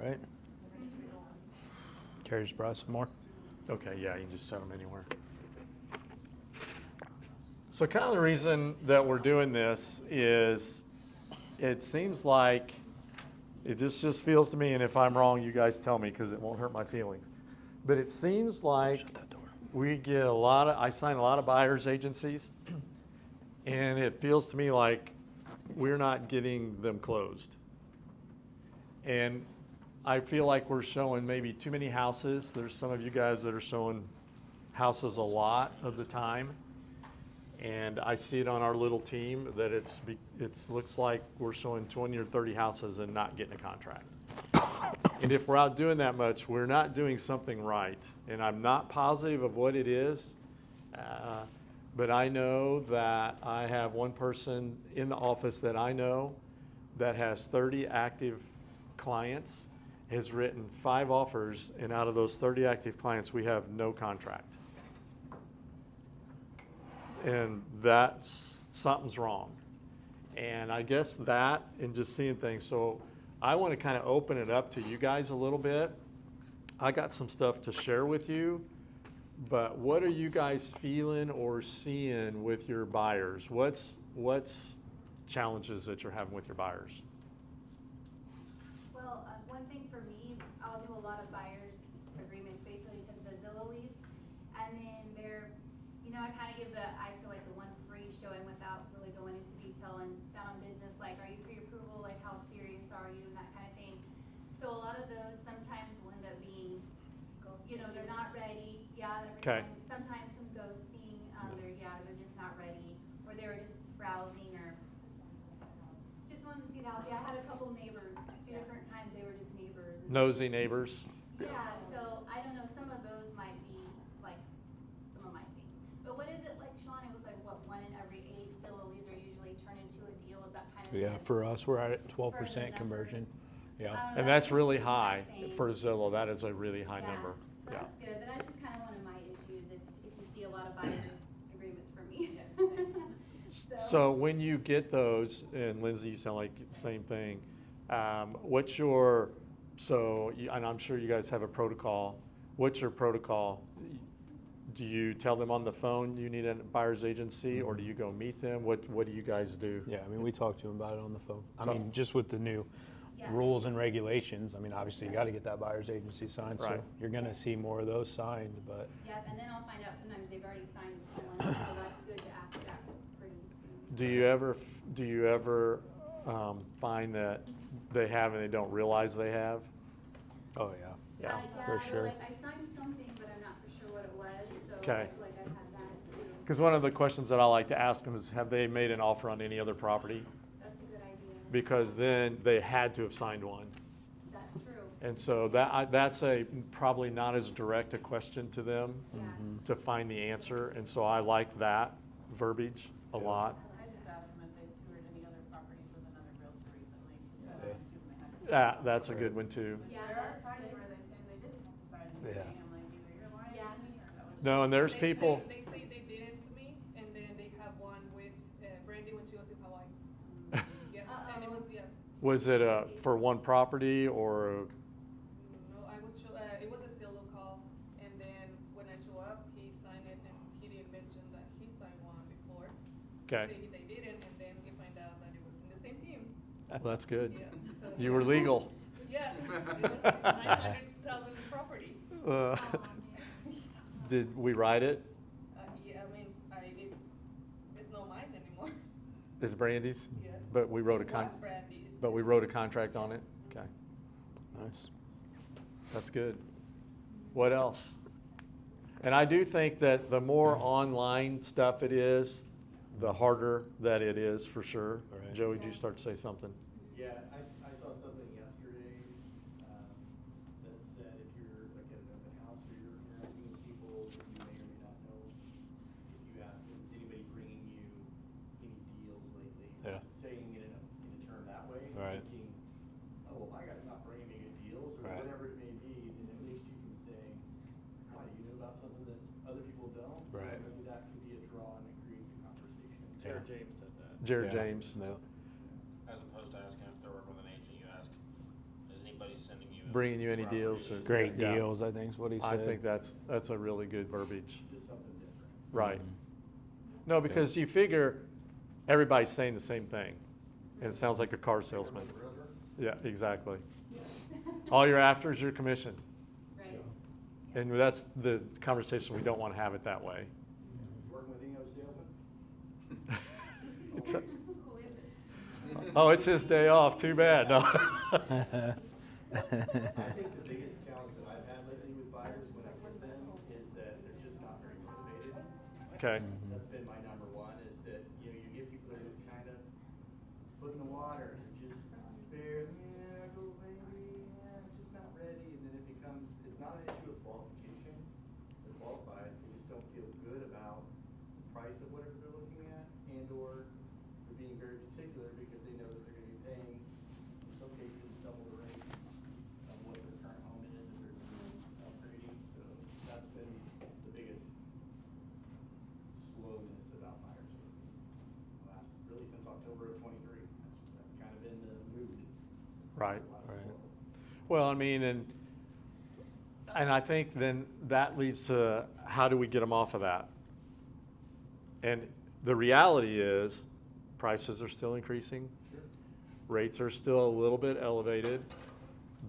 right? Carrie's brought some more. Okay, yeah, you can just set them anywhere. So kind of the reason that we're doing this is it seems like, it just feels to me, and if I'm wrong, you guys tell me because it won't hurt my feelings. But it seems like we get I sign a lot of buyer's agencies, and it feels to me like we're not getting them closed. And I feel like we're showing maybe too many houses. There's some of you guys that are showing houses a lot of the time. And I see it on our little team that it looks like we're showing 20 or 30 houses and not getting a contract. And if we're out doing that much, we're not doing something right. And I'm not positive of what it is, but I know that I have one person in the office that I know that has 30 active clients, has written 5 offers, and out of those 30 active clients, we have no contract. And something's wrong. And I guess that and just seeing things. So I want to kind of open it up to you guys a little bit. I got some stuff to share with you, but what are you guys feeling or seeing with your buyers? What's challenges that you're having with your buyers? Well, one thing for me, I'll do a lot of buyers agreements basically because of the Zillow leads, and then I kind of give I feel like the one free showing without really going into detail and sound on business, like are you pre-approval, like how serious are you, and that kind of thing. So a lot of those sometimes will end up being, they're not ready. Yeah, okay. Sometimes some ghosting. They're just not ready, or they were just browsing or just wanted to see the house. Yeah, I had a couple neighbors. 2 different times they were just neighbors. Nosy neighbors. Yeah, so I don't know. Some of those might be like some of my things. But what is it like, Shaun? It was like what 1 in every 8 Zillow leads are usually turned into a deal. Is that kind of? Yeah, for us, we're at 12% conversion. Yeah, and that's really high for Zillow. That is a really high number. So that's good. But that's just kind of one of my issues. If you see a lot of buyers agreements from me. So when you get those, and Lindsay, you sound like the same thing. And I'm sure you guys have a protocol. What's your protocol? Do you tell them on the phone you need a buyer's agency, or do you go meet them? What do you guys do? Yeah, I mean, we talk to them about it on the phone. I mean, just with the new rules and regulations, I mean, obviously you got to get that buyer's agency signed, so you're going to see more of those signed. But yep, and then I'll find out sometimes they've already signed someone, so that's good to ask that pretty soon. Do you ever find that they have and they don't realize they have? Oh yeah, for sure. Like I signed something, but I'm not for sure what it was. So Okay. like I've had that too. Because one of the questions that I like to ask them is, have they made an offer on any other property? That's a good idea. Because then they had to have signed one. That's true. And so that's probably not as direct a question to them to find the answer. And so I like that verbiage a lot. I just asked them if they toured any other properties with another realtor recently. I assume they had. That's a good one too. Yeah, There are that's times good. where they say they didn't decide anything. I'm like, either you're lying to me or that was. No, and there's They people. They say they didn't to me, and then they have one with Brandy when she was in Hawaii. Yeah, and it was Was it for one property or? No, it was a Zillow call, and then when I show up, he signed it, and he didn't mention that he signed one before. Okay. They didn't, and then he found out that it was in the same team. Well, that's good. Yeah. So You were legal. Yes, it was 900,000 property. Did we write it? Yeah, I mean, it's not mine anymore. It's Brandy's? Yes. But we wrote It was Brandy's. But we wrote a contract on it? Okay. nice. That's good. What else? And I do think that the more online stuff it is, the harder that it is for sure. Right. Joey, did you start to say something? Yeah, I saw something yesterday that said if you're like at an open house or you're interacting with people that you may or may not know, if you ask them, is anybody bringing you any deals lately? Yeah. Saying it in a term that way, Right. thinking, oh, well, my guy's not bringing me good deals, or Right. whatever it may be, then at least you can say, why, do you know about something that other people don't? Right. Maybe that could be a draw and it creates a conversation. Jared James said that. Jared Yeah. James. No. As opposed to asking if they're working with an agent, you ask, is anybody sending you bringing you any deals. Or, Great yeah. deals, I think is what he said. I think that's a really good verbiage. Just something different. Right. No, because you figure everybody's saying the same thing, and it sounds like a car salesman. Yeah, exactly. All you're after is your commission, Right. and that's the conversation we don't want to have it that way. Working with any other salesman? It's a- Who is it? oh, it's his day off. Too bad. No. I think the biggest challenge that I've had lately with buyers when I get them is that they're just not very motivated. Okay. That's been my number one, is that, you know, you get people that are just kind of foot in the water, and just barely, yeah, go baby, yeah, I'm just not ready, and then it becomes, it's not an issue of qualification. They're qualified, they just don't feel good about the price of whatever they're looking at, and or they're being very particular because they know that they're gonna be paying, in some cases, double the rate of what their current home is if they're upgrading, so that's been the biggest slowness about buyers really since October of '23. That's kind of been the mood. Right. A lot of Right. slow. Well, I mean, and I think then that leads to how do we get them off of that? And the reality is prices are still increasing. Sure. Rates are still a little bit elevated.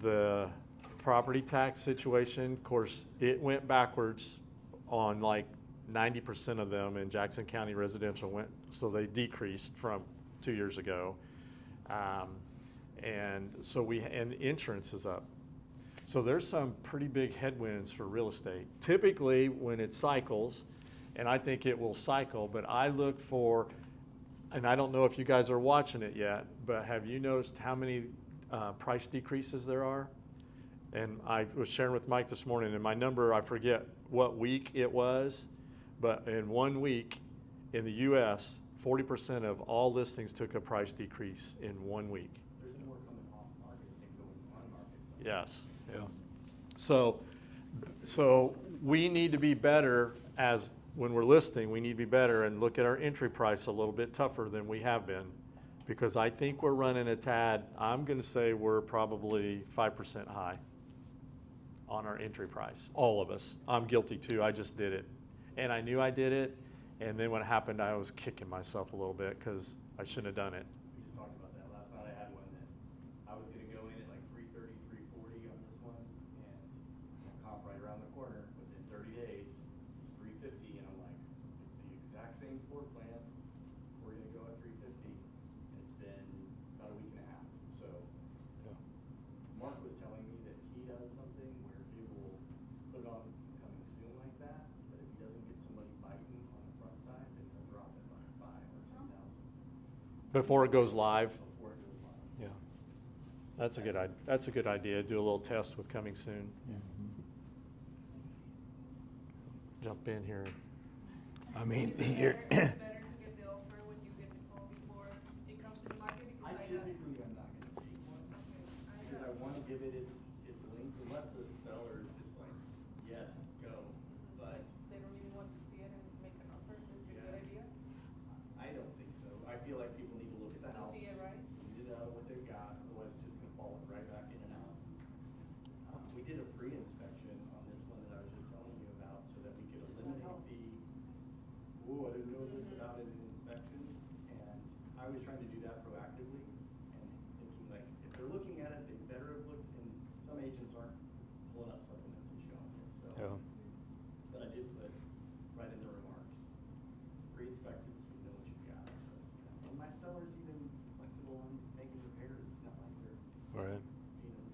The property tax situation, of course, it went backwards on like 90% of them in Jackson County residential so they decreased from 2 years ago. And so and insurance is up. So there's some pretty big headwinds for real estate. Typically when it cycles, and I think it will cycle, but I look for, and I don't know if you guys are watching it yet, but have you noticed how many price decreases there are? And I was sharing with Mike this morning, and my number, I forget what week it was, but in 1 week in the US, 40% of all listings took a price decrease in 1 week. There's more coming off market than going on market. Yes. Yeah. So we need to be better when we're listing, we need to be better and look at our entry price a little bit tougher than we have been. Because I think we're running a tad, I'm gonna say we're probably 5% high on our entry price, all of us. I'm guilty too, I just did it. And I knew I did it, and then when it happened, I was kicking myself a little bit because I shouldn't have done it. We just talked about that last night. I had one that I was gonna go in at like 330, 340 on this one, and comp right around the corner, within 30 days, it's 350, and I'm like, it's the exact same floor plan, we're gonna go at 350, and it's been about a week and a half, so. Yeah. Mark was telling me that he does something where he will put it on coming soon like that, but if he doesn't get somebody biting on the front side, then he'll drop it by 5 or 10,000 Before it goes live, before it goes live. Yeah. that's a good idea. Do a little test with coming soon. Jump in here. I mean, Is it you're, better to get the offer when you get the call before it comes to the market? I Because typically am not gonna take one, because I wanna give it its length, unless the seller is just like, yes, go, but they don't even want to see it and make an offer. Is it a Yeah. good idea I don't think so. I feel like people need to look at the to house. see it, right? Need to know what they've got, otherwise it's just gonna fall right back in and out. We did a pre-inspection on this one that I was just telling you about, so that we could eliminate ooh, I didn't know this about it in inspections, and I was trying to do that proactively, and thinking like, if they're looking at it, they better have looked, and some agents aren't pulling up supplements and showing it, so. yeah. But I did put right in the remarks, pre-inspected, so you know what you've got. And my seller's even flexible on making repairs, it's not like they're, Right. you know,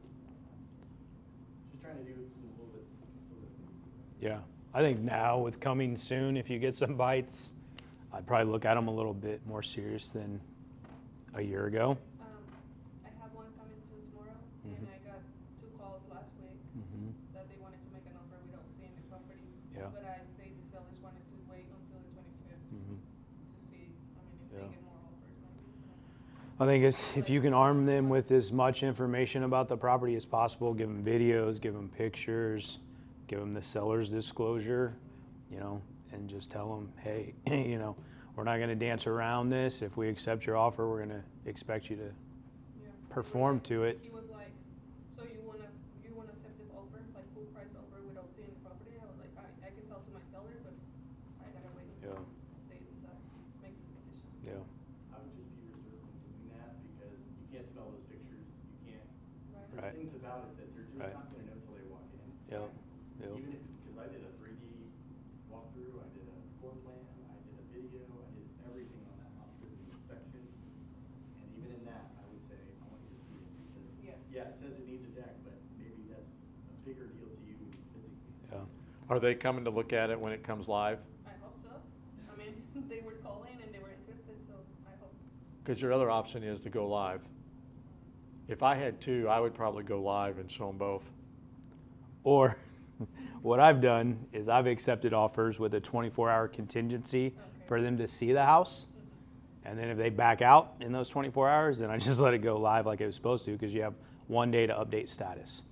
just trying to do some a little bit. Yeah. I think now with coming soon, if you get some bites, I'd probably look at them a little bit more serious than a year ago. I have one coming soon tomorrow, Mhm. and I got 2 calls last week that they wanted to make an offer without seeing the property. Yeah. But I say the sellers wanted to wait until the 25th to see, if Yeah. they get more offers maybe. I think if you can arm them with as much information about the property as possible, give them videos, give them pictures, give them the seller's disclosure, and just tell them, hey, we're not going to dance around this. If we accept your offer, we're going to expect you to Yeah. perform to it. He was like, so you Right. there's things about it that they're just Right. not gonna know till they walk in. Yep. Yep. Even if, because I did a 3D walkthrough, I did a floor plan, I did a video, I did everything on that house for the inspection. And even in that, I would say, I want you to see it because, Yes. yeah, it says it needs a deck, but maybe that's a bigger deal to you physically. Yeah. Are they coming to look at it when it comes live? I hope so. I mean, they were calling and they were interested, so I hope. Because your other option is to go live. If I had two, I would probably go live and show them both. Or what I've done is I've accepted offers with a 24-hour contingency for them to see the house. And then if they back out in those 24 hours, then I just let it go live like it was supposed to because you have 1 day to update status.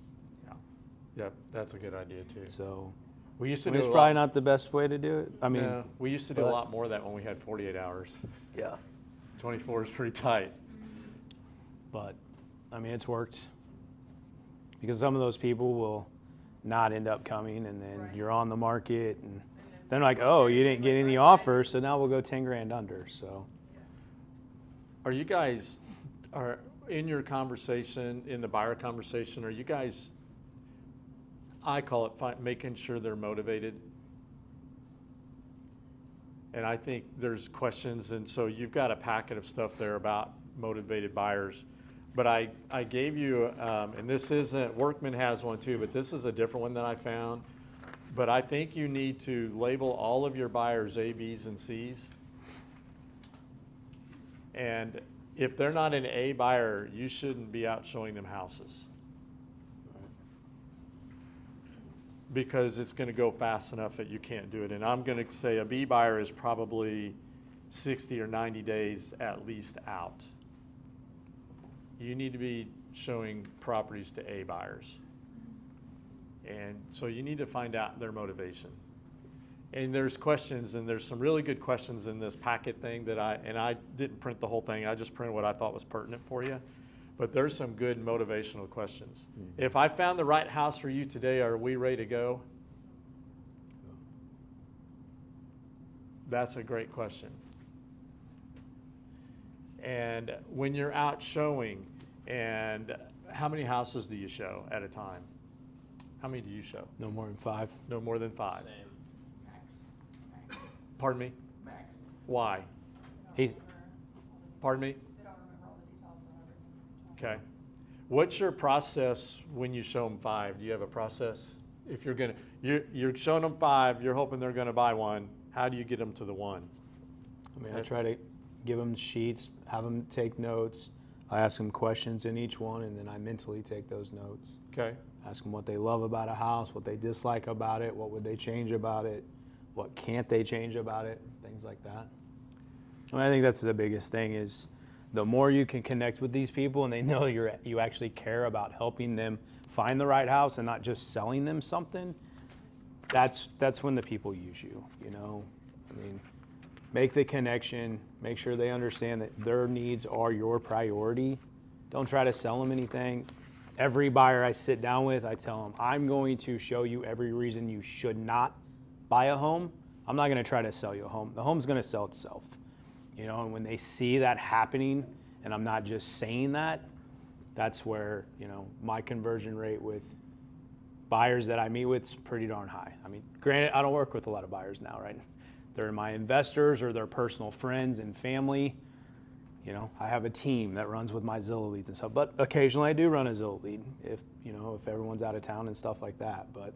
Yeah, that's a good idea too. So We used to I do mean, it's a probably lot, not the best way to do it. I mean, no, we used to do a but- lot more of that when we had 48 hours. yeah. 24 is pretty tight. But I mean, it's worked because some of those people will not end up coming, and then Right. you're on the market, and then then like, oh, you didn't get any offers, so now we'll go 10 grand under. So Are you guys, are in your conversation, in the buyer conversation, are you guys, I call it making sure they're motivated? And I think there's questions, and so you've got a packet of stuff there about motivated buyers. But I gave you, and this isn't, Workman has one too, but this is a different one that I found. But I think you need to label all of your buyers A, Bs, and Cs. And if they're not an A buyer, you shouldn't be out showing them houses. Because it's going to go fast enough that you can't do it. And I'm going to say a B buyer is probably 60 or 90 days at least out. You need to be showing properties to A buyers. And so you need to find out their motivation. And there's questions, and there's some really good questions in this packet thing that I didn't print the whole thing, I just printed what I thought was pertinent for you. But there's some good motivational questions. If I found the right house for you today, are we ready to go? That's a great question. And when you're out showing, and how many houses do you show at a time? How many do you show? no more than 5. No more than 5. Same. Max. Pardon me? Max. Why? He, Pardon me? They don't remember all the details on everything. Okay. What's your process when you show them 5? Do you have a process? If you're gonna, you're showing them 5, you're hoping they're gonna buy one. How do you get them to the 1? I mean, I try to give them sheets, have them take notes. I ask them questions in each one, and then I mentally take those notes. Okay. Ask them what they love about a house, what they dislike about it, what would they change about it, what can't they change about it, things like that. I mean, I think that's the biggest thing is the more you can connect with these people and they know you actually care about helping them find the right house and not just selling them something, that's when the people use you, you know? I mean, make the connection, make sure they understand that their needs are your priority. Don't try to sell them anything. Every buyer I sit down with, I tell them, I'm going to show you every reason you should not buy a home. I'm not going to try to sell you a home. The home's going to sell itself. You know, and when they see that happening, and I'm not just saying that, that's where, you know, my conversion rate with buyers that I meet with is pretty darn high. I mean, granted, I don't work with a lot of buyers now, right? They're my investors or their personal friends and family. You know, I have a team that runs with my Zillow leads and stuff, but occasionally I do run a Zillow lead if, you know, if everyone's out of town and stuff like that. But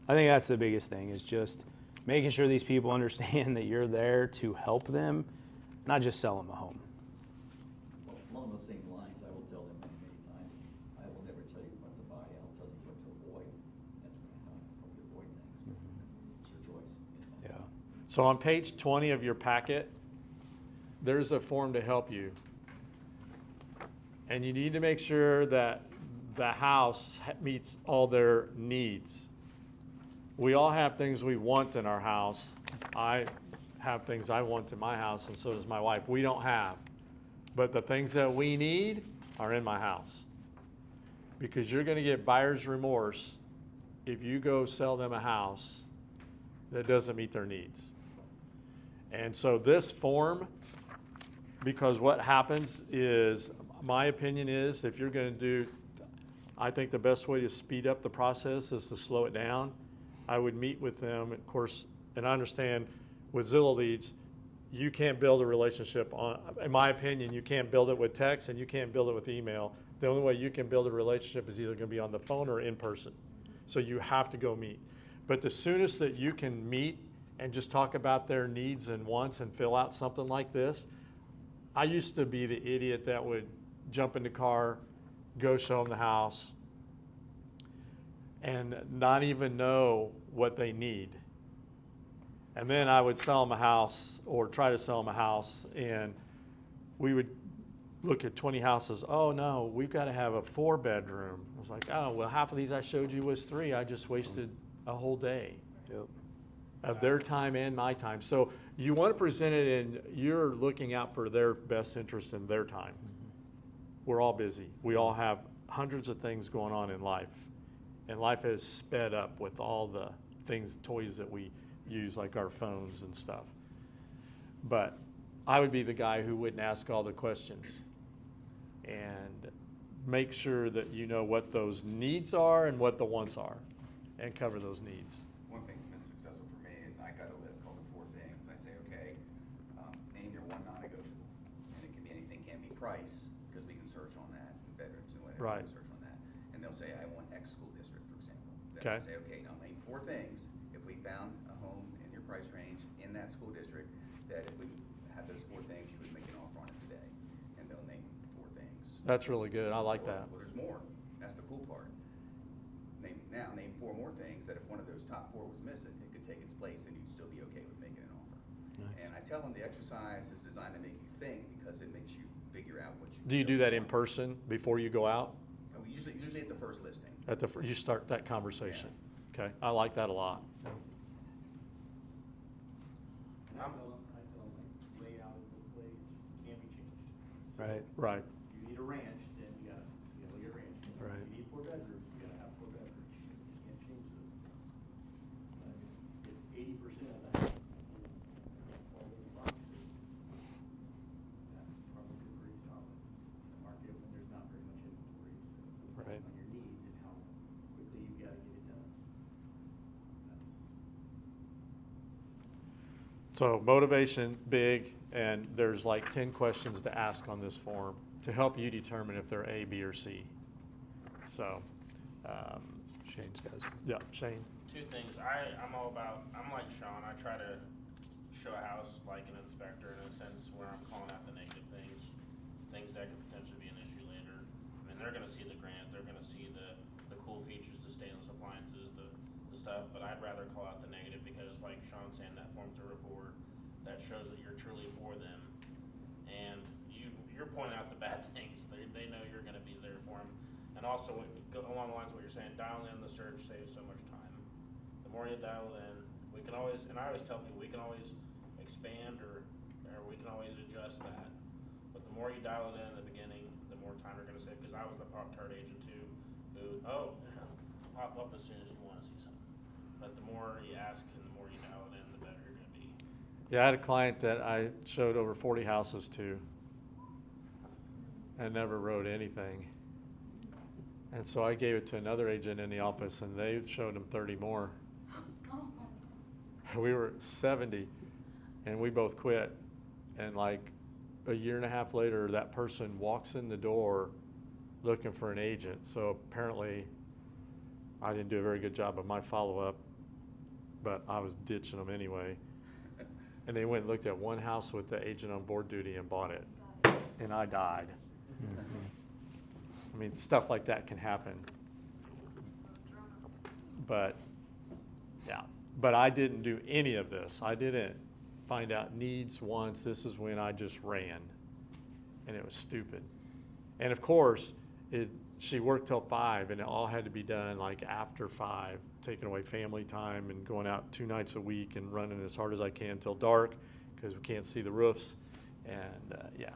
I think that's the biggest thing is just making sure these people understand that you're there to help them, not just sell them a home. Well, along those same lines, I will tell them many times, I will never tell you what to buy, I'll tell you what to avoid. That's how I help you avoid things, but it's your choice. You know? Yeah. So on page 20 of your packet, there's a form to help you. And you need to make sure that the house meets all their needs. We all have things we want in our house. I have things I want in my house, and so does my wife. We don't have. But the things that we need are in my house. Because you're going to get buyer's remorse if you go sell them a house that doesn't meet their needs. And so this form, because what happens is, my opinion is, if you're going to do, I think the best way to speed up the process is to slow it down. I would meet with them, of course, and I understand with Zillow leads, you can't build a relationship in my opinion, you can't build it with text and you can't build it with email. The only way you can build a relationship is either gonna be on the phone or in person. So you have to go meet. But the soonest that you can meet and just talk about their needs and wants and fill out something like this, I used to be the idiot that would jump in the car, go show them the house, and not even know what they need. And then I would sell them a house or try to sell them a house, and we would look at 20 houses. Oh no, we've got to have a 4-bedroom. I was like, oh, well, half of these I showed you was 3. I just wasted a whole day of their time and my time. So you want to present it in, you're looking out for their best interest in their time. We're all busy. We all have hundreds of things going on in life. And life has sped up with all the things, toys that we use, like our phones and stuff. But I would be the guy who wouldn't ask all the questions and make sure that you know what those needs are and what the wants are and cover those needs. One thing that's been successful for me is I got a list called the 4 things. I say, okay, name your one non-negotiable. And it can be anything, can't be price, because we can search on that, bedrooms and whatever, Right. we can search on that. And they'll say, I want X school district, for example. Then Okay. I say, okay, now name 4 things. If we found a home in your price range in that school district, that if we had those 4 things, you would make an offer on it today. And they'll name 4 things. That's really good. I like that. Well, there's more. That's the cool part. Name 4 more things that if one of those top 4 was missing, it could take its place and you'd still be okay with making an offer. Nice. And I tell them the exercise is designed to make you think because it makes you figure out what you. Do you do that in want. person before you go out? And we usually at the first listing. You start that conversation. Okay, I like that a lot. And I tell them, like, layout of the place can be changed. So Right. Right. if you need a ranch, then you gotta look at ranch. Right. If you need 4 bedrooms, you gotta have 4 bedrooms. You can't change those. But if 80% of that is all those boxes, that's probably pretty solid. In the market when there's not very much inventory, so Right. on your needs and how quickly you've gotta get it done. So motivation, big, and there's like 10 questions to ask on this form to help you determine if they're A, B, or C. So, Shane's guys. yeah, Shane? 2 things. I'm like Shaun. I try to show a house like an inspector in a sense where I'm calling out the negative things that could potentially be an issue later. I mean, they're gonna see the grant, they're gonna see the cool features, the stainless appliances, the stuff, but I'd rather call out the negative because like Shaun's saying, that forms a report that shows that you're truly for them. And you're pointing out the bad things. They know you're gonna be there for them. And also, along the lines of what you're saying, dialing in the search saves so much time. The more you dial it in, we can always, and I always tell people, we can always expand or we can always adjust that. But the more you dial it in the beginning, the more time you're gonna save. Because I was the Pop-Tart agent too, who, pop up as soon as you wanna see something. But the more you ask and the more you dial it in, the better you're gonna be. Yeah, I had a client that I showed over 40 houses to and never wrote anything. And so I gave it to another agent in the office and they showed him 30 more. We were 70 and we both quit. And like a year and a half later, that person walks in the door looking for an agent. So apparently I didn't do a very good job of my follow-up, but I was ditching them anyway. And they went and looked at one house with the agent on board duty and bought it. And I died. I mean, stuff like that can happen. But, yeah. But I didn't do any of this. I didn't find out needs, wants. This is when I just ran. And it was stupid. And of course, she worked till 5 and it all had to be done like after 5, taking away family time and going out 2 nights a week and running as hard as I can till dark because we can't see the roofs. And yeah,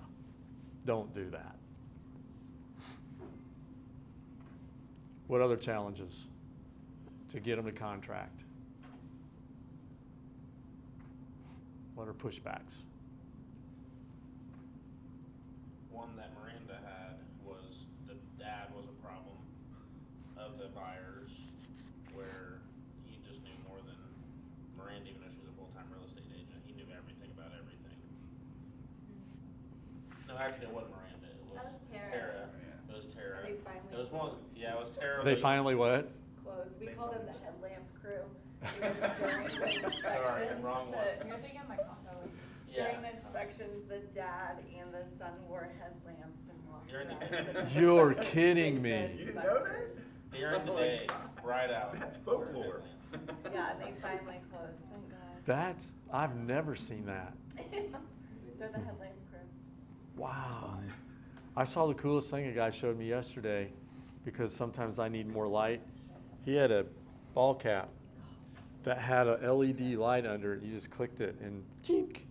don't do that. What other challenges to get them to contract? What are pushbacks? One that Miranda had was the dad was a problem. of the buyers where he just knew more than Miranda, even though she's a full-time real estate agent. He knew everything about everything. No, actually, it wasn't Miranda. It was That was Tara. Tara. Yeah. It was Tara. They finally It was one. closed. Yeah, it was Tara. They finally what? Closed. We called them the headlamp crew. It was during the Sorry, inspections. wrong one. You're thinking of my condo. During the inspections, the dad and the son wore headlamps and walked During the- around. You're kidding me. You didn't know that? During the day, right out. That's folklore. Yeah, and they finally closed, thank God. I've never seen that. They're the headlamp crew. Wow. I saw the coolest thing a guy showed me yesterday, because sometimes I need more light. He had a ball cap that had a LED light under it. You just clicked it and chink.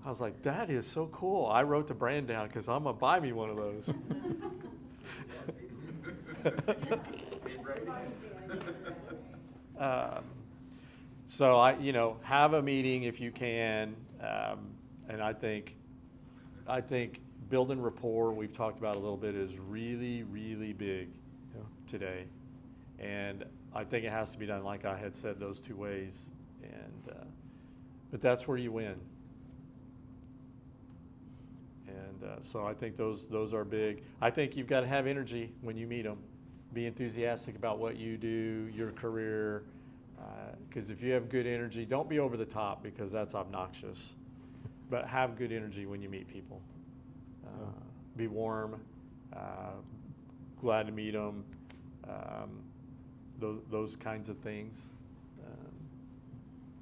I was like, that is so cool. I wrote the brand down because I'm going to buy me one of those. So have a meeting if you can, and I think building rapport, we've talked about a little bit, is really, really big today, and I think it has to be done, like I had said, those two ways, and but that's where you win, and so I think those are big. I think you've got to have energy when you meet them, be enthusiastic about what you do, your career. Because if you have good energy, don't be over the top because that's obnoxious. But have good energy when you meet people. Be warm, glad to meet them, those kinds of things.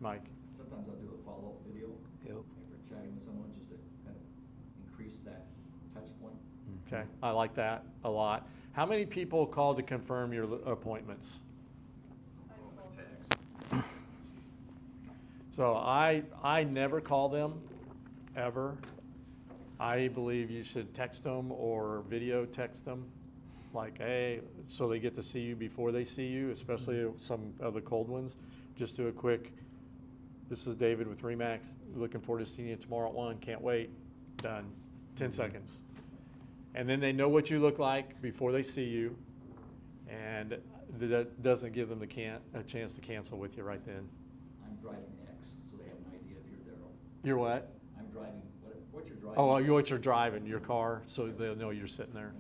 Mike? Sometimes I'll do a follow-up video. Yep. If we're chatting with someone, just to kind of increase that touch point. Okay, I like that a lot. How many people called to confirm your appointments? So I never call them, ever. I believe you should text them or video text them, like, hey, so they get to see you before they see you, especially some of the cold ones. Just do a quick, this is David with Remax, looking forward to seeing you tomorrow at 1, can't wait, done, 10 seconds. And then they know what you look like before they see you, and that doesn't give them a chance to cancel with you right then. I'm driving X, so they have an idea if you're there. You're what? I'm driving, what you're driving. Oh, what you're driving, your car, so they'll know you're sitting there.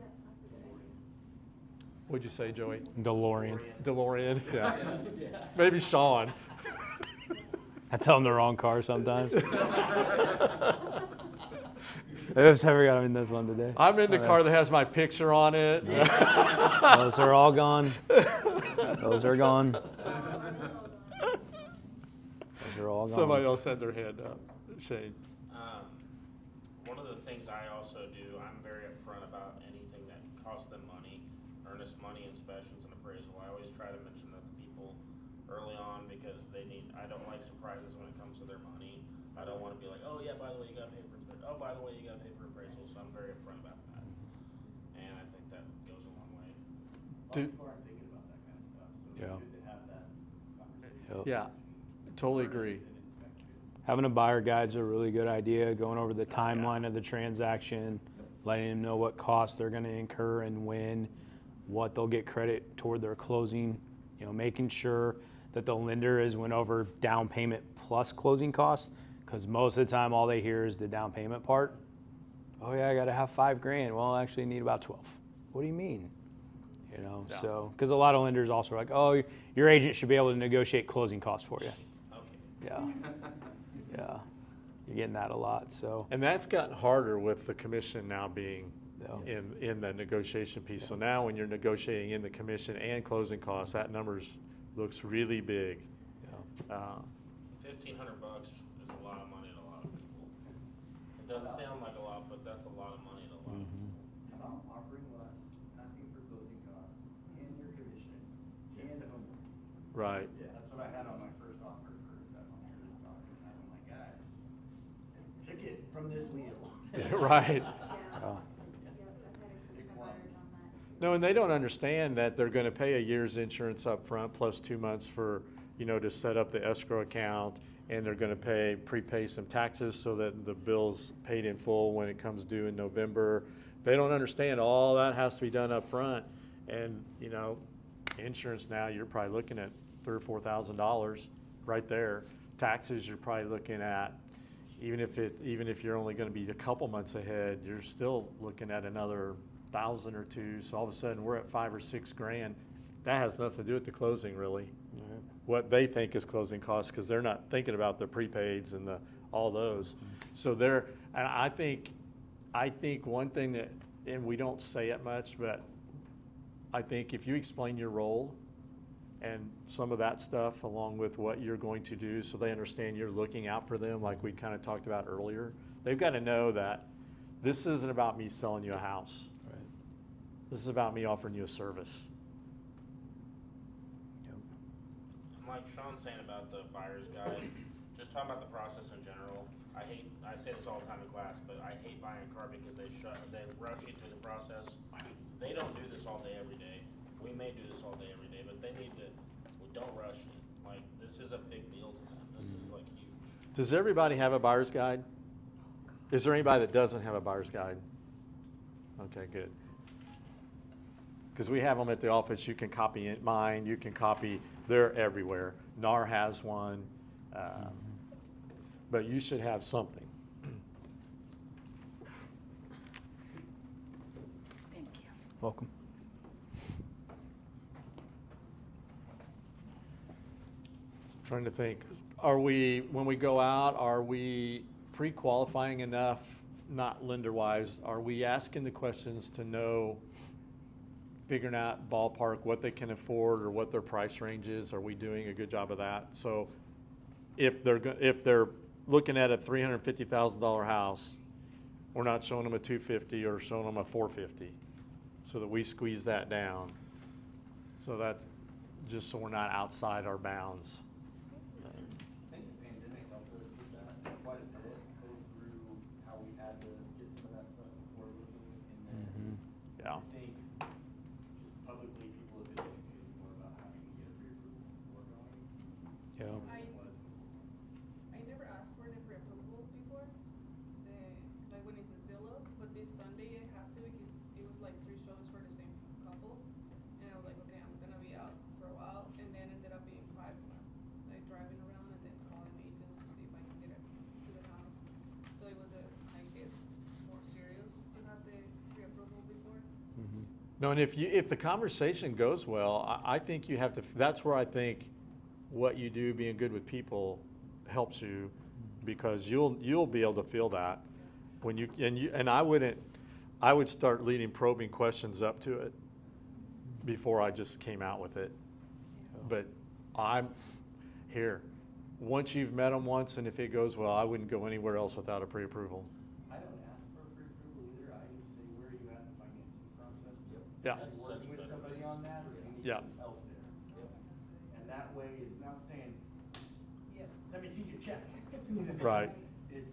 What'd you say, Joey? DeLorean. DeLorean, yeah. Yeah. Maybe Shaun. I tell them the wrong car sometimes. I just never got him in this one today. I'm in the car that has my picture on it. Those are all gone. Those are gone. Those are all gone. Somebody else had their hand up. Shane. One of the things I also do, I'm very upfront about anything that costs them money, earnest money, inspections, and appraisal. I always try to mention that to people early on because I don't like surprises when it comes to their money. I don't want to be like, oh yeah, by the way, you got to pay for inspection. Oh, by the way, you got to pay for appraisal. So I'm very upfront about that, and I think that goes a long way. People aren't thinking about that kind of stuff, so Yeah. it's good to have that conversation. Yep. Yeah, totally agree. Having a buyer guide's a really good idea, going over the timeline of the transaction, letting them know what costs they're gonna incur and when, what they'll get credit toward their closing, making sure that the lender is went over down payment plus closing costs, because most of the time all they hear is the down payment part. Oh yeah, I gotta have $5,000. Well, I actually need about 12. What do you mean? Yeah. So, because a lot of lenders also are like, oh, your agent should be able to negotiate closing costs for you. Okay. Yeah. Yeah, you're getting that a lot, so. And that's gotten harder with the commission now being Yeah. in the negotiation piece. So now when you're negotiating in the commission and closing costs, that numbers looks really big. Yeah. $1,500 is a lot of money to a lot of people. It doesn't sound like a lot, but that's a lot of money to a lot of people. How about offering less, asking for closing costs, and your commission, and a homework? Right. Yeah, that's what I had on my first offer for that one here that's talking, and I'm like, guys, pick it from this wheel. Right. Oh. No, and they don't understand that they're gonna pay a year's insurance up front plus 2 months for, to set up the escrow account, and they're gonna prepay some taxes so that the bill's paid in full when it comes due in November. They don't understand all that has to be done up front, And, you know, insurance now, you're probably looking at $3,000 or $4,000 right there. Taxes, you're probably looking at, even if you're only gonna be a couple months ahead, you're still looking at another 1,000 or two. So all of a sudden, we're at $5 or $6 grand. That has nothing to do with the closing, really. Right. What they think is closing costs, because they're not thinking about the prepaids and all those. So and I think one thing that, and we don't say it much, but I think if you explain your role and some of that stuff along with what you're going to do, so they understand you're looking out for them, like we kind of talked about earlier, they've got to know that this isn't about me selling you a house. Right. This is about me offering you a service. Yep. Like Shaun's saying about the buyer's guide, just talking about the process in general. I say this all the time in class, but I hate buying a car because they rush you through the process. They don't do this all day, every day. We may do this all day, every day, but they need to, we don't rush it. Like, this is a big deal to them. This is like huge. Does everybody have a buyer's guide? Is there anybody that doesn't have a buyer's guide? Okay, good. Because we have them at the office. You can copy mine. You can copy. They're everywhere. NAR has one. But you should have something. Thank you. Welcome. Trying to think. When we go out, are we pre-qualifying enough, not lender-wise, are we asking the questions to know, figuring out ballpark what they can afford or what their price range is? Are we doing a good job of that? So if they're looking at a $350,000 house, we're not showing them a $250,000 or showing them a $450,000, so that we squeeze that down. So that's just so we're not outside our bounds. I think the pandemic helped us with that quite a bit, go through how we had to get some of that stuff before looking, and then Yeah. I think just publicly, people have been educated more about having to get a pre-approval before going. Yeah. than it was before. I never asked for the pre-approval before, like when it's a Zillow, but this Sunday I have to because it was like 3 showings for the same couple. And I was like, okay, I'm gonna be out for a while, and then ended up being 5 more. Like driving around and then calling agents to see if I can get access to the house. So it was I guess, more serious to have the pre-approval before. No, and if the conversation goes well, I think you have to, that's where I think what you do, being good with people, helps you, because you'll be able to feel that when I would start leading probing questions up to it before I just came out with it. But I'm here. Once you've met them once, and if it goes well, I wouldn't go anywhere else without a pre-approval. I don't ask for a pre-approval either, I just say, where are you at in the financing process? Yeah. Are you working with somebody on that, or do you need Yeah. some help there? And that way, it's not saying, Yep. let me see your check. You know? Right. It's,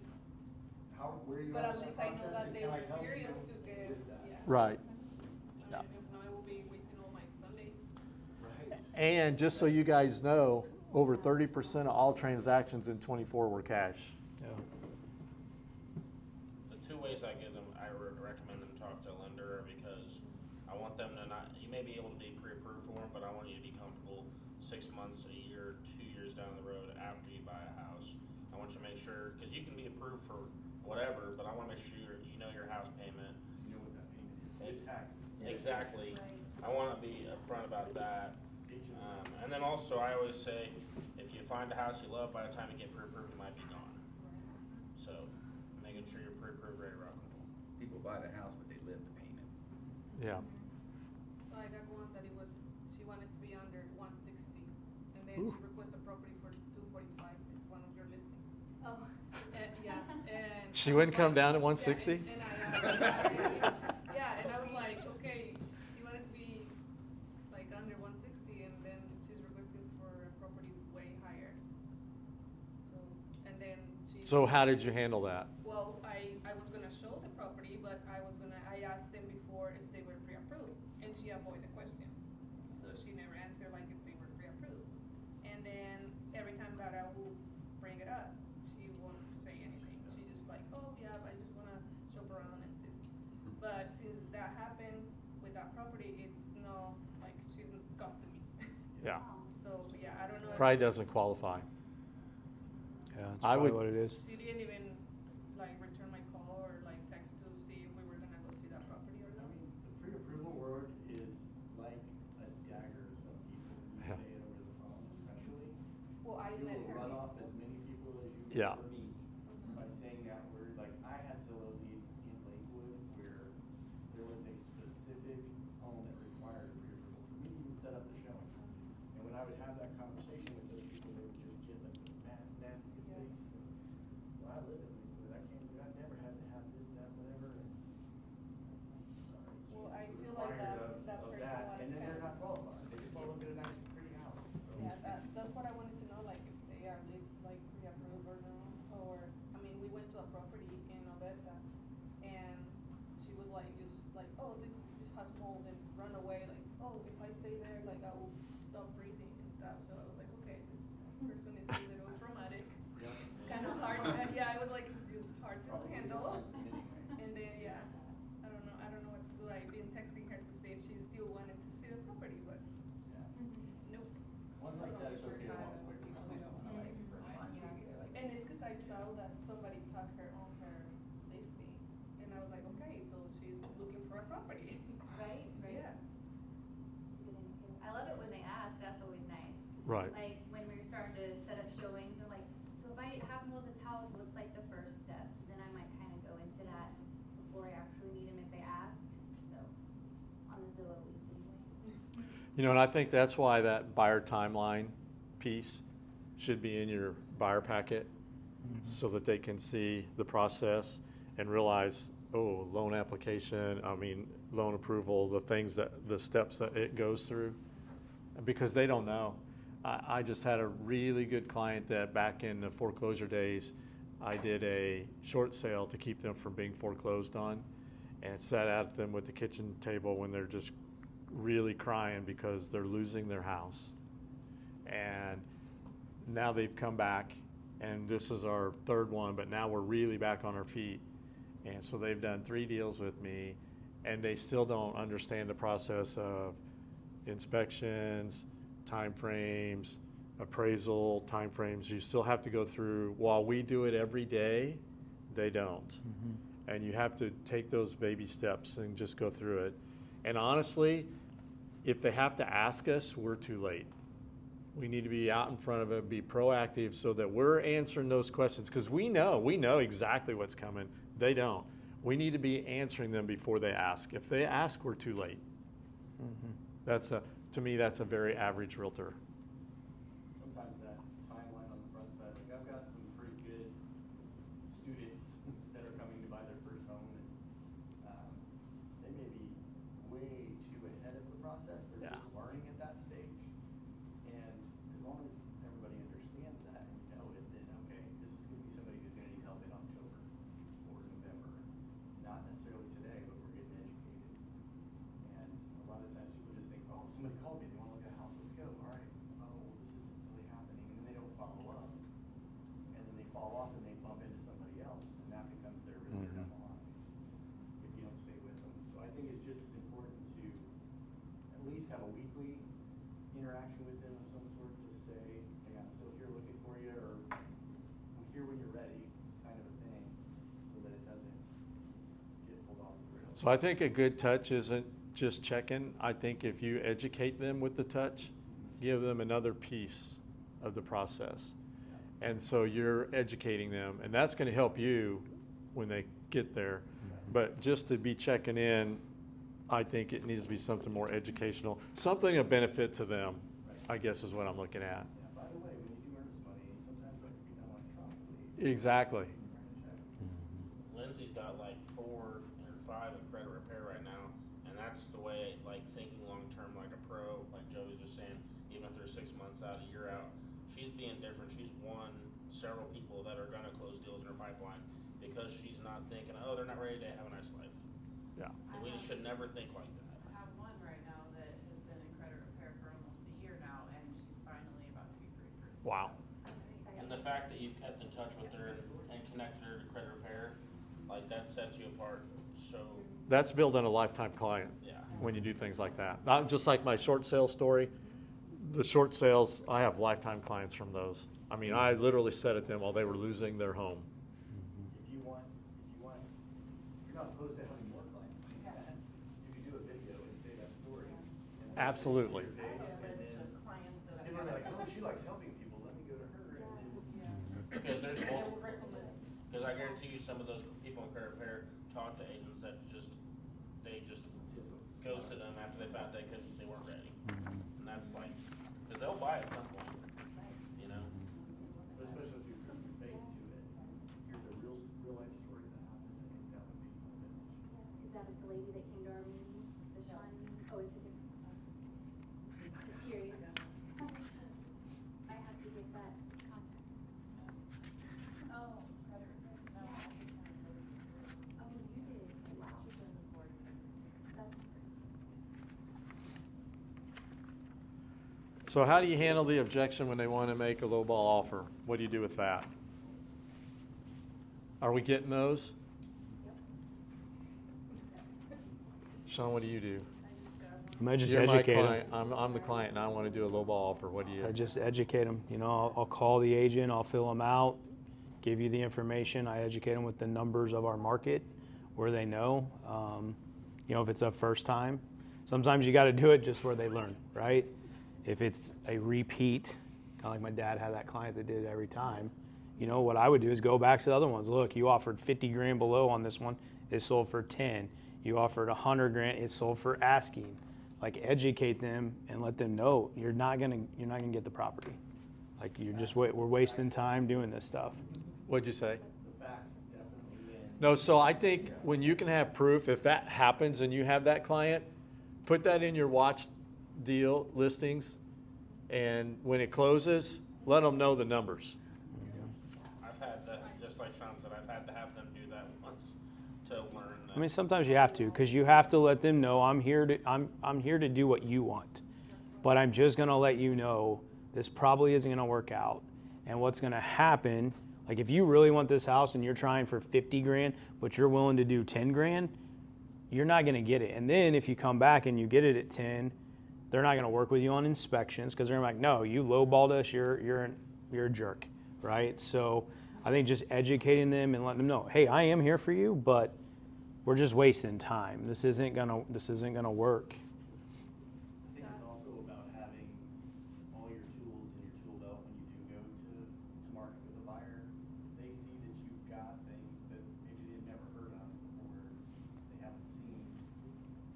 where are you But at at in least that I know process, that and they can I were help you serious to get, with that? yeah. Right. I mean, if not, I will be wasting all my Sunday. Right. And just so you guys know, over 30% of all transactions in '24 were cash. Yeah. The 2 ways I get them, I would recommend them talk to a lender, are because I want them to not, you may be able to be pre-approved for them, but I want you to be comfortable 6 months, a year, 2 years down the road after you buy a house. I want you to make sure, because you can be approved for whatever, but I want to make sure you know your house payment. You know what that payment is, your taxes. Exactly. Right. I want to be upfront about that. And then also, I always say, if you find a house you love, by the time you get pre-approved, it might be gone. So, making sure you're pre-approved, ready to rock and roll. People buy the house, but they live the payment. Yeah. So I got one that she wanted to be under 160, and then Ooh. she requested a property for 245, is one of your listings. Oh. Yeah, and. She I wouldn't was come like- down at yeah, 160? And I asked, yeah, and I was like, okay, she wanted to be like under 160, and then she's requesting for a property way higher. So, and then she. So how did you handle that? Well, I was gonna show the property, but I asked them before if they were pre-approved, and she avoided the question. So she never answered like if they were pre-approved. And then every time that I will bring it up, she won't say anything. She just like, oh yeah, I just wanna shop around and this. But since that happened with that property, it's no Yeah. So, yeah, I don't know. if Probably doesn't qualify. Yeah, that's I probably would- what it is. She didn't even like return my call or like text to see if we were gonna go see that property or I not. mean, the pre-approval word is like a dagger to some people. You Yeah. say it over the phone especially. Well, I You met will her run off before. as many people as you will Yeah. ever meet by saying that word. Like, I had Zillow leads in Lakewood where there was a specific home that required a pre-approval for me to even set up the showing. And when I would have that conversation with those people, they would just get like the nastiest Yeah. face. Well, I live in Lakewood, I can't, I've never had to have this, that, whatever, and sorry. it's Well, just I feel required like of that of person that, was and then they're kind not qualified, they just wanna look at a nice, pretty house, so. Yeah, that's what I wanted to know, like if they are least like pre-approved or no, or, I mean, we went to a property in Odessa and she was like, just like, oh, this has mold and run away, like, oh, if I stay there, like I will stop breathing and stuff, so I was like, okay, this person is a little traumatic, Yeah. kind of hard, yeah, I was like, it's just hard to Probably handle. anyway. And then, yeah, I don't know what to do, I've been texting her to see if she still wanted to see the property, but Yeah. nope. Ones like that, it's okay to walk away from. We don't wanna like respond to you. And it's cause I saw that somebody tagged her on her listing, and I was like, okay, so she's looking for a property. Right, right. Yeah. It's a good indicator. I love it when they ask, that's always nice. Right. Like, when we were starting to set up showings, they're like, so if I happen to love this house, what's like the first steps? Then I might kind of go into that before I actually meet them if they ask, so, on the Zillow leads anyway. You know, and I think that's why that buyer timeline piece should be in your buyer packet so that they can see the process and realize, oh, loan application, loan approval, the steps that it goes through. Because they don't know. I just had a really good client that back in the foreclosure days, I did a short sale to keep them from being foreclosed on and sat at them with the kitchen table when they're just really crying because they're losing their house. And now they've come back, and this is our third one, but now we're really back on our feet. And so they've done 3 deals with me, and they still don't understand the process of inspections, timeframes, appraisal timeframes. You still have to go through, while we do it every day, they don't. And you have to take those baby steps and just go through it. And honestly, if they have to ask us, we're too late. We need to be out in front of it, be proactive so that we're answering those questions, because we know exactly what's coming. They don't. We need to be answering them before they ask. If they ask, we're too late. To me, that's a very average realtor. Sometimes that timeline on the front side, like I've got some pretty good students that are coming to buy their first home, and they may be way too ahead of the process. They're Yeah. just learning at that stage. And as long as everybody understands that and know it, then okay, this is gonna be somebody who's gonna need help in October or November. Not necessarily today, but we're getting educated. And a lot of times people just think, oh, somebody called me, they wanna look at a house, let's go, all right. Oh, this isn't really happening, and then they don't follow up. And then they fall off and they bump into somebody else, and that becomes their realtor down the line, if you don't stay with them. So I think it's just as important to at least have a weekly interaction with them of some sort, just say, hey, I'm still here looking for you, or I'm here when you're ready, kind of a thing, so that it doesn't get pulled off the rails. So I think a good touch isn't just checking. I think if you educate them with the touch, give them another piece of the process. And so you're educating them, and that's going to help you when they get there. But just to be checking in, I think it needs to be something more educational, something of benefit to them, I guess is what I'm looking at. Yeah, by the way, when you do earnest money, sometimes that can be done electronically. Exactly. Lindsay's got like 4 or 5 in credit repair right now, and that's the way, like thinking long-term like a pro, like Joe was just saying, even if they're 6 months out, a year out, she's being different. She's won several people that are gonna close deals in her pipeline because she's not thinking, oh, they're not ready to have a nice life. Yeah. And we should never think like that. I have one right now that has been in credit repair for almost a year now, and she's finally about to be pre-approved. Wow. And the fact that you've kept in touch with her and connected her to credit repair, like that sets you apart. So, That's building a lifetime client yeah. when you do things like that. Not just like my short sale story. the short sales, I have lifetime clients from those. I mean, I literally said at them while they were losing their home. If you want, you're not opposed to having more clients like that. You can do a video and say that story. And then Absolutely. your page, and then people are like, oh, she likes helping people, let me go to her. Because there's Yeah, multiple, we recommend. because I guarantee you some of those people in Credit Repair talk to agents that they just ghosted them after they found they weren't ready. And that's like, because they'll buy at some point, you know? But especially if you're putting face to it, here's a real life story that happened, I think that would be beneficial. Is that the lady that came to our meeting, the Shaun? Oh, it's a different one. Just curious. I have to get that contact. Oh, credit repair? No. Yeah. Oh, you did? Wow. That's crazy. So how do you handle the objection when they want to make a lowball offer? What do you do with that? Are we getting those? Shaun, what do you do? I just You're my educate them. client. I'm the client and I want to do a lowball offer. What do you? I just educate them. You know, I'll call the agent, I'll fill them out, give you the information. I educate them with the numbers of our market, where they know. You know, if it's a first time, sometimes you got to do it just where they learn, right? If it's a repeat, kind of like my dad had that client that did it every time, you know, what I would do is go back to the other ones. Look, you offered 50 grand below on this one, it sold for 10. You offered 100 grand, it sold for asking. Like, educate them and let them know you're not gonna get the property. Like, we're wasting time doing this stuff. What'd you say? The facts definitely in. No, so I think when you can have proof, if that happens and you have that client, put that in your watch deal listings, and when it closes, let them know the numbers. I've had that, just like Shaun said, I've had to have them do that once to learn that. I mean, sometimes you have to, because you have to let them know I'm here to do what you want, but I'm just gonna let you know this probably isn't gonna work out. And what's gonna happen, like if you really want this house and you're trying for 50 grand, but you're willing to do 10 grand, you're not gonna get it. And then if you come back and you get it at 10, they're not gonna work with you on inspections because they're like, no, you lowballed us, you're a jerk, right? So I think just educating them and letting them know, hey, I am here for you, but we're just wasting time. This isn't gonna work. I think it's also about having all your tools in your tool belt when you do go to market with a buyer. They see that you've got things that maybe they've never heard of or they haven't seen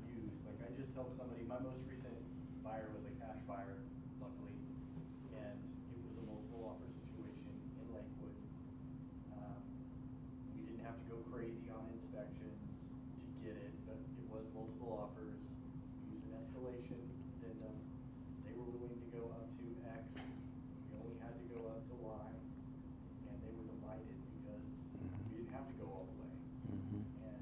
used. Like I just helped somebody, my most recent buyer was a cash buyer, luckily, and it was a multiple offer situation in Lakewood. We didn't have to go crazy on inspections to get it, but it was multiple offers. We used an escalation addendum. They were willing to go up to X. We only had to go up to Y, and they were delighted because we didn't have to go all the way. And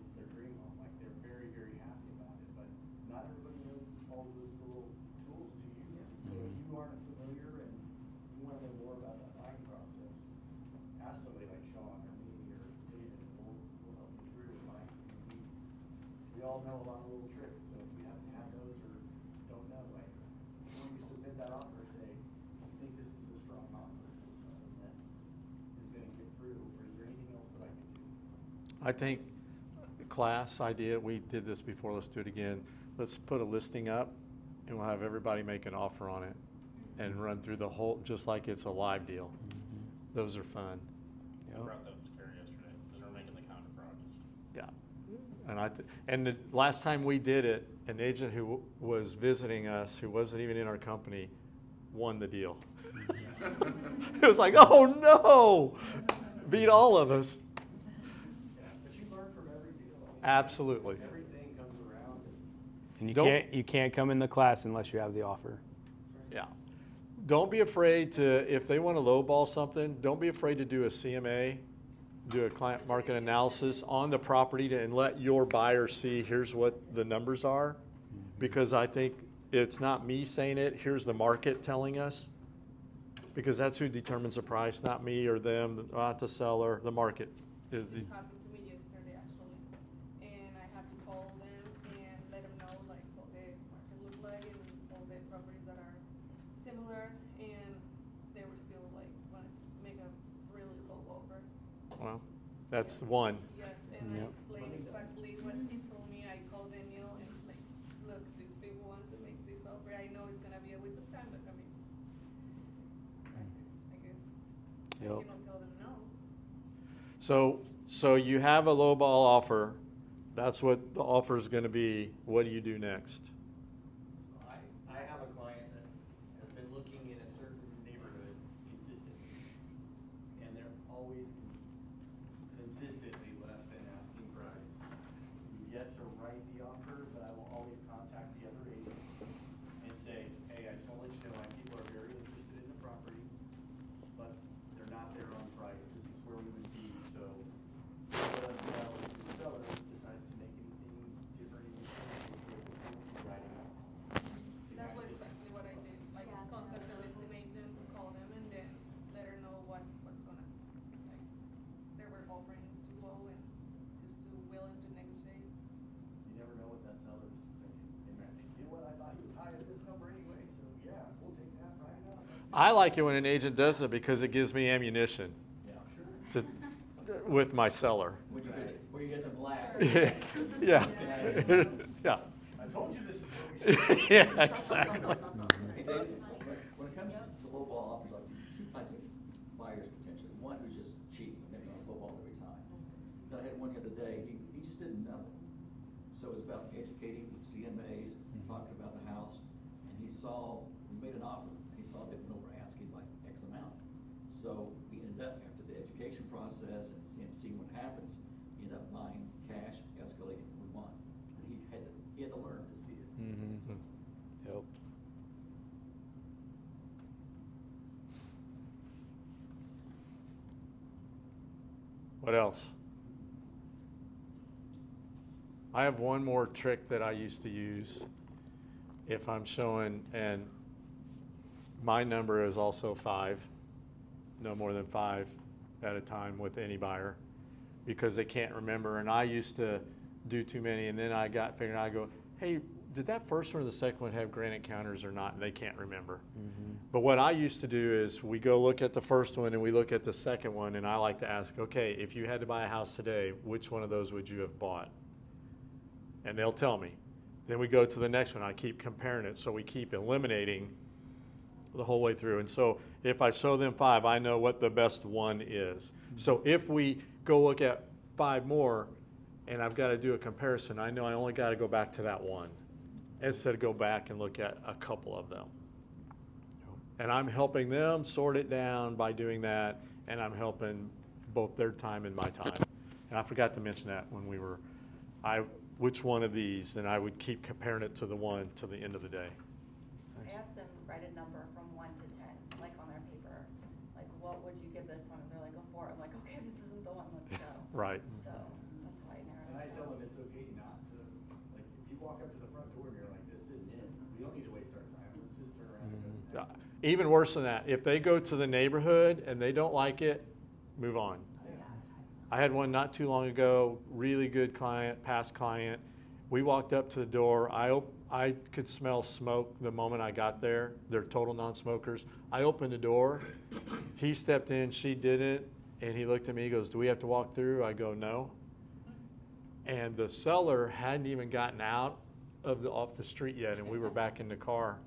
it's their dream home. Like they're very, very happy about it. But not everybody knows all those little tools to use. So if you aren't familiar and you want to know more about that buying process, ask somebody like Shaun or me or David, and we'll help you through it. Like we all know a lot of little tricks, so if we haven't had those or don't know, like before you submit that offer, say, I think this is a strong offer. Is this something that is going to get through, or is there anything else that I can do? I think class idea, we did this before, let's do it again. Let's put a listing up and we'll have everybody make an offer on it and run through the whole, just like it's a live deal. Those are fun. I brought that up to Carrie yesterday, because we're making the counter projects. Yeah. And the last time we did it, an agent who was visiting us, who wasn't even in our company, won the deal. It was like, oh no, beat all of us. Yeah, but you learn from every deal. Absolutely. Everything comes around. And you can't come in the class unless you have the offer. Yeah. Don't be afraid to, if they want to lowball something, don't be afraid to do a CMA, do a client market analysis on the property and let your buyer see here's what the numbers are. Because I think it's not me saying it, here's the market telling us. Because that's who determines the price, not me or them, not the seller, the market is the. This happened to me yesterday actually, and I had to call them and let them know like what the market looked like and all the properties that are similar, and they were still like wanting to make a really low offer. Well, that's the one. Yes, and I Yep. explained exactly what he told me. I called Daniel and like, look, these people want to make this offer. I know it's gonna be a waste of time, but I mean, practice, I guess. I Yep. cannot tell them no. So you have a lowball offer. That's what the offer is going to be. What do you do next? I have a client that has been looking in a certain neighborhood consistently, and they're always consistently less than asking price. We've yet to write the offer, but I will always contact the other agent and say, hey, I just want to let you know my people are very interested in the property, but they're not there on price. This is where we would be, so the seller decides to make anything different in the writing up. That's what exactly what I did. Like Yeah. contact the listing agent, call them, and then let her know what's gonna, like, they were offering too low and just too willing to negotiate. You never know what that seller's thinking. They might think, you know what, I thought he was high at this number anyway, so yeah, we'll take that right now. I like it when an agent does it because it gives me ammunition Yeah. with my seller. Where you get them laugh. Yeah. Yeah. I told you this is where we should. Yeah, exactly. Hey, Dave, when it comes to lowball offers, I see two types of buyers potentially. One who's just cheating, and they're gonna lowball every time. Then I had one the other day, he just didn't know. So it was about educating with CMAs, talking about the house, and he made an offer, and he saw they went over asking like X amount. So we ended up, after the education process and seeing what happens, he ended up buying cash, escalating, we won. And he had to learn to see it. Mhm. Yep. What else? I have one more trick that I used to use if I'm showing, and my number is also 5, no more than 5 at a time with any buyer, because they can't remember. And I used to do too many, and then I got figured out, I go, hey, did that first one or the second one have granite counters or not? And they can't remember. But what I used to do is we go look at the first one and we look at the second one, and I like to ask, okay, if you had to buy a house today, which one of those would you have bought? And they'll tell me. Then we go to the next one. I keep comparing it, so we keep eliminating the whole way through. And so if I show them 5, I know what the best one is. So if we go look at 5 more and I've got to do a comparison, I know I only got to go back to that one instead of go back and look at a couple of them. And I'm helping them sort it down by doing that, and I'm helping both their time and my time. And I forgot to mention that when we were, which one of these, and I would keep comparing it to the one to the end of the day. I have them write a number from 1 to 10, like on their paper. Like, what would you give this one? And they're like, a 4. I'm like, okay, this isn't the one, let's go. Right. So that's how I narrow And I it tell down. them it's okay not to, like, if you walk up to the front door and you're like, this isn't it, we don't need to waste our time, let's just turn around and go to the next one. Even worse than that, if they go to the neighborhood and they don't like it, move on. I had one not too long ago, really good client, past client. We walked up to the door. I could smell smoke the moment I got there. They're total non-smokers. I opened the door. He stepped in, she didn't, and he looked at me, he goes, do we have to walk through? I go, no. And the seller hadn't even gotten out off the street yet, and we were back in the car.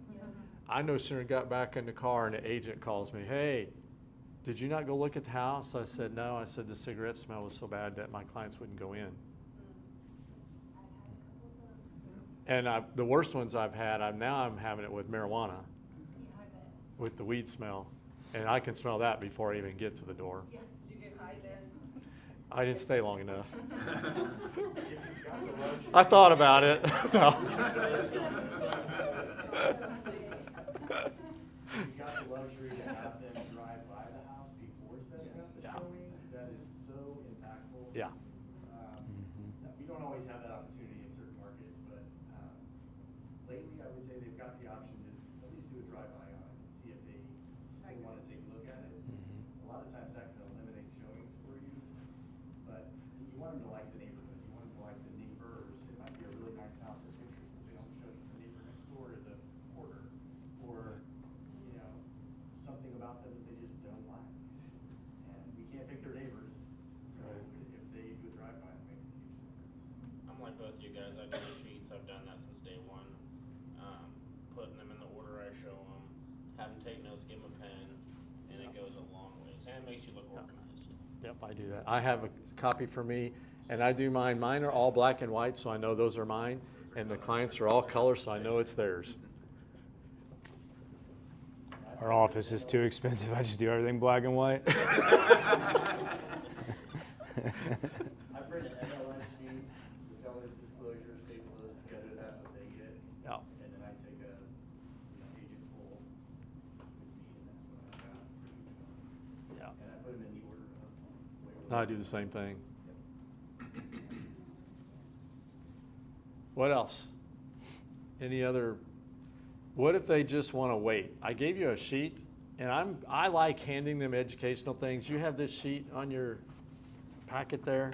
I no sooner got back in the car and the agent calls me, hey, did you not go look at the house? I said, no. I said the cigarette smell was so bad that my clients wouldn't go in. And the worst ones I've had, I'm having it with marijuana, with the weed smell. And I can smell that before I even get to the door. You get high then. I didn't stay long enough. I thought about it. No. You've got the luxury to have them drive by the house before setting up the Yeah. showing, that is so impactful. Yeah. We don't always have that opportunity in certain markets, but lately I would say they've got the option to at least do a drive-by on it and see if they still want to take a look at it. A lot of times that can eliminate showings for you, but you want them to like the neighborhood, you want them to like the neighbors. It might be a really nice house at pictures, but they don't show you the neighbor next door is a hoarder, or, you take notes, give them a pen, and it goes a long ways, and it makes you look organized. Yep, I do that. I have a copy for me, and I do mine. Mine are all black and white, so I know those are mine, and the clients are all color, so I know it's theirs. Our office is too expensive. I just do everything black and white. I print an MLS sheet, the seller's disclosure, staple those together, that's what they get. Yeah. And then I take a, agent poll with me, and that's what I got for each one. Yeah. And I put them in the order of where. I do the same thing. What else? Any other? What if they just want to wait? I gave you a sheet, and I like handing them educational things. You have this sheet on your packet there,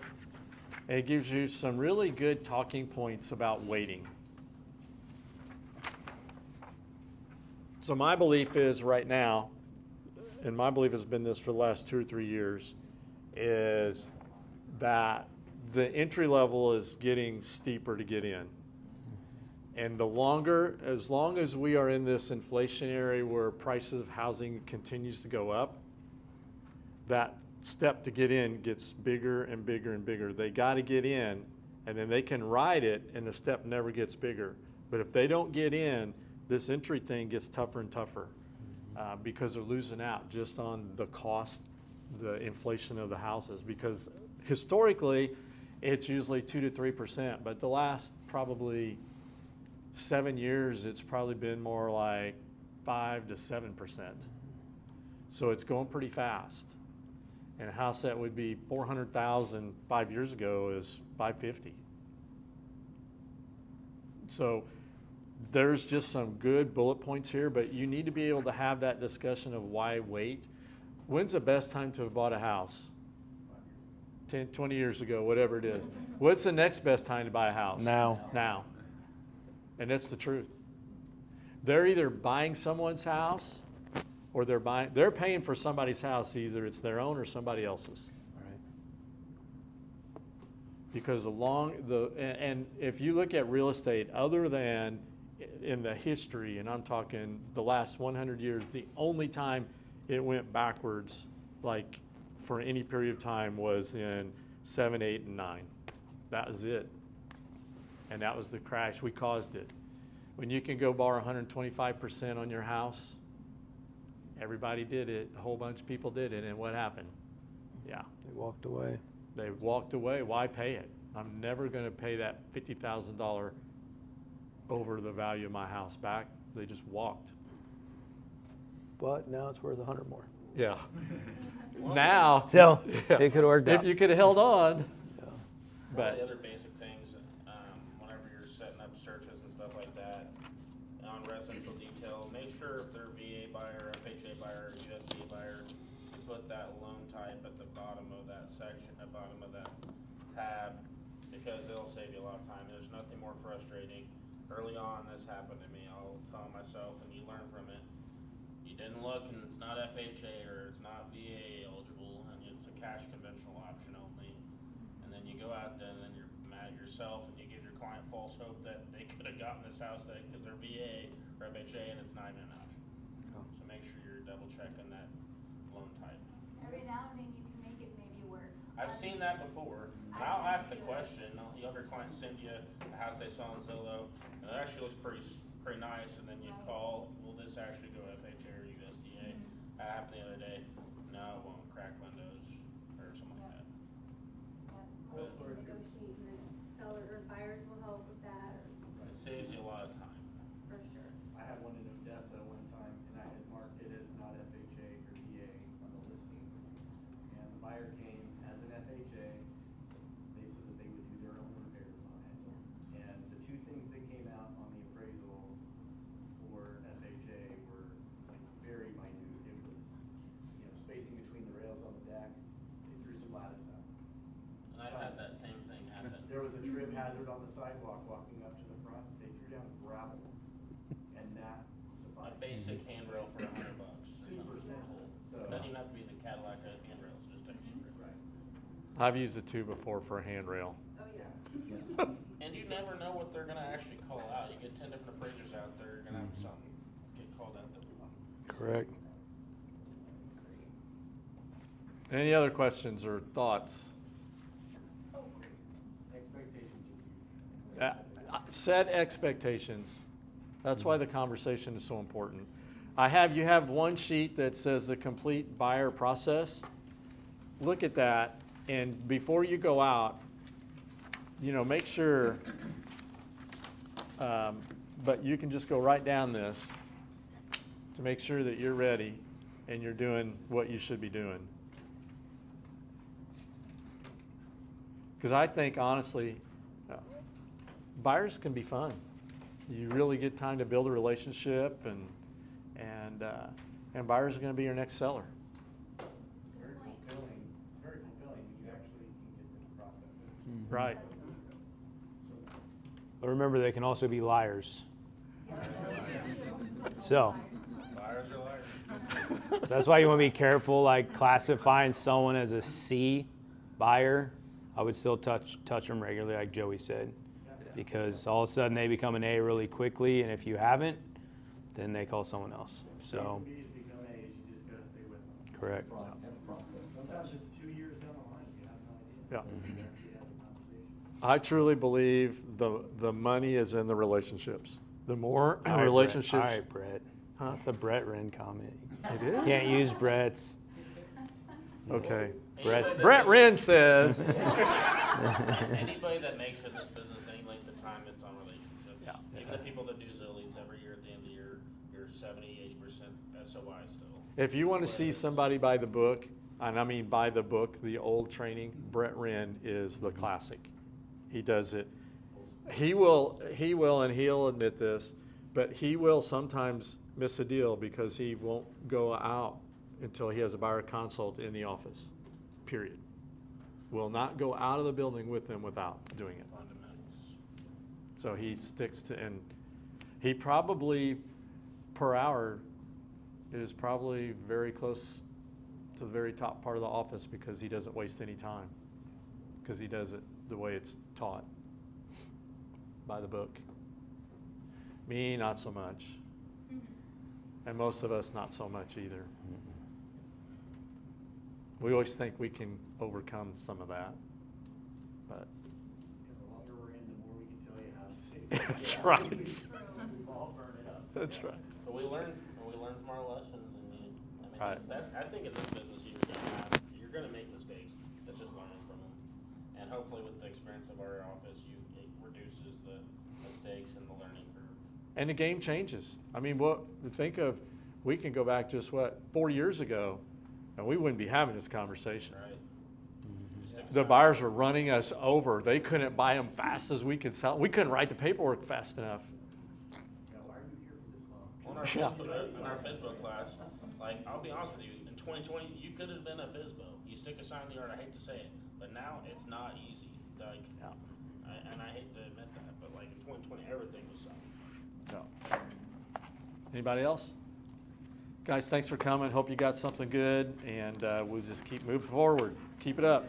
and it gives you some really good talking points about waiting. So my belief is right now, and my belief has been this for the last 2 or 3 years, is that the entry level is getting steeper to get in. And as long as we are in this inflationary where prices of housing continues to go up, that step to get in gets bigger and bigger and bigger. They got to get in, and then they can ride it, and the step never gets bigger. But if they don't get in, this entry thing gets tougher and tougher because they're losing out just on the cost, the inflation of the houses. Because historically, it's usually 2 to 3%, but the last probably 7 years, it's probably been more like 5 to 7%. So it's going pretty fast. And a house that would be $400,000 5 years ago is $550,000. So there's just some good bullet points here, but you need to be able to have that discussion of why wait. When's the best time to have bought a house? 10, 20 years ago, whatever it is. What's the next best time to buy a house? Now. And that's the truth. They're either buying someone's house or they're paying for somebody's house. Either it's their own or somebody else's. Right. Because and if you look at real estate, other than in the history, and I'm talking the last 100 years, the only time it went backwards, like for any period of time, was in 7, 8, and 9. That was it. And that was the crash. We caused it. When you can go borrow 125% on your house, everybody did it. A whole bunch of people did it. And what happened? Yeah. They walked away. They walked away. Why pay it? I'm never going to pay that $50,000 over the value of my house back. They just walked. But now it's worth 100 more. Yeah. Now. So it could have worked out. If you could have held on. Yeah. But the other basic things, whenever you're setting up searches and stuff like that, on residential detail, make sure if they're VA buyer, FHA buyer, USDA buyer, you put that loan type at the bottom of that section, at the bottom of that tab, because it'll save you a lot of time. There's nothing more frustrating. Early on, this happened to me. I'll tell myself, and you learn from it. You didn't look, and it's not FHA or it's not VA eligible, and it's a cash conventional option only. And then you go out there, and then you're mad at yourself, and you give your client false hope that they could have gotten this house because they're VA or FHA, and it's not even an option. Oh. So make sure you're double checking that loan type. Every now and then you can make it maybe work. I've seen that before. And I'll ask the question. You have your client send you a house they saw on Zillow, and it actually looks pretty nice. And then you call, will this actually go FHA or USDA? That happened the other day. No, it won't. Crack windows or something like that. Yeah, or you can negotiate, and then seller or buyers will help with that, or It saves you a lot of time. for sure. I had one in Odessa one time, and I had marked it as not FHA or VA on the listing. And the buyer came as an FHA. They said that they would do their own repairs on it. And the two things that came out on the appraisal for FHA were like very minute. It was, spacing between the rails on the deck. They threw some lattice out. And I've had that same thing happen. There was a trip hazard on the sidewalk walking up to the front. They threw down gravel, and that A sufficed. basic handrail for $100. Super simple. So Doesn't even have to be the Cadillac handrails, just a handrail. right. I've used the two before for a handrail. Oh, yeah. And you never know what they're gonna actually call out. You get 10 different appraisers out there, you're gonna have something get called out that Correct. Any other questions or thoughts? Expectations Uh, Set expectations. That's why the conversation is so important. You have one sheet that says the complete buyer process. Look at that, and before you go out, make sure, but you can just go right down this to make sure that you're ready and you're doing what you should be doing. Because I think, honestly, buyers can be fun. You really get time to build a relationship, and buyers are going to be your next seller. It's very fulfilling. It's very fulfilling when you actually can get the process. Right. But remember, they can also be liars. So Buyers are liars. that's why you want to be careful, like classifying someone as a C buyer. I would still touch them regularly, like Joey said, because all of a sudden they become an A really quickly, and if you haven't, then they call someone else. So B's become A's, you just gotta stay with them. correct. Have a process. Sometimes it's 2 years down the line, you have no idea. Yeah. You actually have the conversation. I truly believe the money is in the relationships. The more All right, relationships. Brett. All right, Brett. Huh? That's a Brett Wren comment. It is? Can't use Brett's. Okay. Brett. Brett Wren says. Anybody that makes it in this business any length of time, it's on relationships. Yeah. Even the people that do Zillow leads every year, at the end of the year, you're 70-80% SOI still. If you want to see somebody by the book, and I mean by the book, the old training, Brett Wren is the classic. He does it. He will, and he'll admit this, but he will sometimes miss a deal because he won't go out until he has a buyer consult in the office, period. Will not go out of the building with them without doing it. Fundamentals. So he sticks to, and he probably, per hour, is probably very close to the very top part of the office because he doesn't waste any time, because he does it the way it's taught, by the book. Me, not so much. And most of us, not so much either. We always think we can overcome some of that, but. And the longer we're in, the more we can tell you how to save. That's right. We've all burned it up. That's right. But we learn from our lessons, and Right. I think in this business you're gonna make mistakes. It's just learning from them, and hopefully with the experience of our office, it reduces the mistakes and the learning curve. And the game changes. I mean, we can go back just 4 years ago, and we wouldn't be having this conversation. Right. You stick The aside. buyers were running us over. They couldn't buy them fast as we could sell. We couldn't write the paperwork fast enough. Yeah, why are you here for this long? On our Yeah. in our FISBO class, like, I'll be honest with you, in 2020, you could have been a FISBO. You stick a sign in the yard, I hate to say it, but now it's not easy. Like, Yeah. and I hate to admit that, but like in 2020, everything was signed. So. Anybody else? Guys, thanks for coming. Hope you got something good, and we'll just keep moving forward. Keep it up.